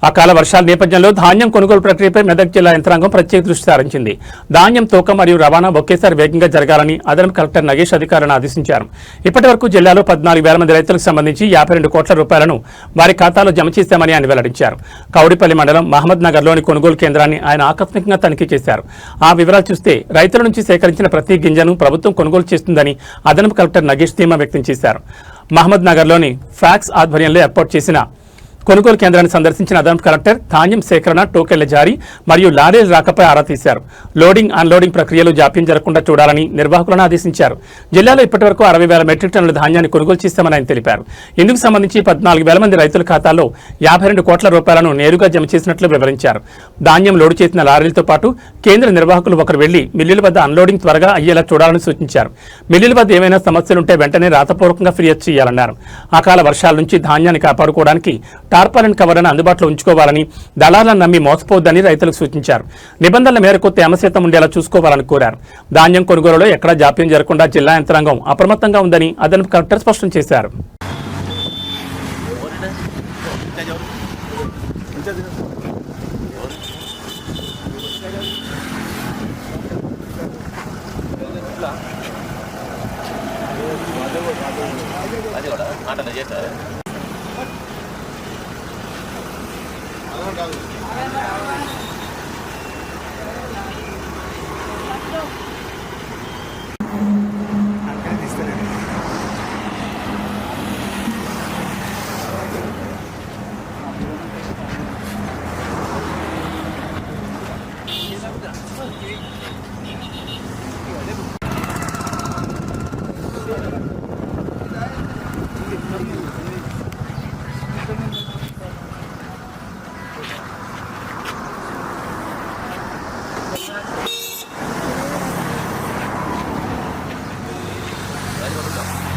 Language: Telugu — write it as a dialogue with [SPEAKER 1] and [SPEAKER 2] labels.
[SPEAKER 1] అకాల వర్షాల నేపథ్యంలో ధాన్యం కొనుగోలు ప్రక్రియపై మెదక్ జిల్లా యంత్రాంగం ప్రత్యేక దృష్టి సారించింది. ధాన్యం తూకం మరియు రవాణా ఒకేసారి వేగంగా జరగాలని అదనపు కలెక్టర్ నగేష్ అధికారులను ఆదేశించారు. ఇప్పటి వరకు జిల్లాలో 14,000 మంది రైతులకు సంబంధించి 52 కోట్ల రూపాయలను వారి ఖాతాలో జమ చేశామని ఆయన వెల్లడించారు. కౌడిపల్లి మండలం మహమ్మద్ నగర్లోని కొనుగోలు కేంద్రాన్ని ఆయన ఆకస్మికంగా తనిఖీ చేశారు. ఆ వివరాలు చూస్తే రైతుల నుంచి సేకరించిన ప్రతి గింజను ప్రభుత్వం కొనుగోలు చేస్తుందని అదనపు కలెక్టర్ నగేష్ ధీమా వ్యక్తం చేశారు. మహమ్మద్ నగర్లోని ఫ్యాక్స్ ఆధ్వర్యంలో ఏర్పాటు చేసిన కొనుగోలు కేంద్రాన్ని సందర్శించిన అదనపు కలెక్టర్ ధాన్యం సేకరణ, టోకెన్ల జారీ మరియు లారీల రాకపై ఆరా తీశారు. లోడింగ్, అన్లోడింగ్ ప్రక్రియలో జాప్యం జరగకుండా చూడాలని నిర్వాహకులను ఆదేశించారు. జిల్లాలో ఇప్పటివరకు 60,000 మెట్రిక్ టన్నుల ధాన్యాన్ని కొనుగోలు చేశామని ఆయన తెలిపారు. ఇందుకు సంబంధించి 14,000 మంది రైతుల ఖాతాల్లో 52 కోట్ల రూపాయలను నేరుగా జమ చేసినట్లు వివరించారు. ధాన్యం లోడు చేసిన లారీలతో పాటు కేంద్ర నిర్వాహకులు ఒకరు వెళ్లి మిల్లుల వద్ద అన్లోడింగ్ త్వరగా అయ్యేలా చూడాలని సూచించారు. మిల్లుల వద్ద ఏమైనా సమస్యలుంటే వెంటనే రాతపూర్వకంగా ఫిర్యాదు చేయాలన్నారు. అకాల వర్షాల నుంచి ధాన్యాన్ని కాపాడుకోవడానికి టార్పాలిన్ కవర్లను అందుబాటులో ఉంచుకోవాలని, దళాలను నమ్మి మోసపోవద్దని రైతులకు సూచించారు. నిబంధనల మేరకు తేమ శాతం ఉండేలా చూసుకోవాలని కోరారు. ధాన్యం కొనుగోలులో ఎక్కడా జాప్యం జరగకుండా జిల్లా యంత్రాంగం అప్రమత్తంగా ఉందని అదనపు కలెక్టర్ స్పష్టం చేశారు.
[SPEAKER 2] కాదు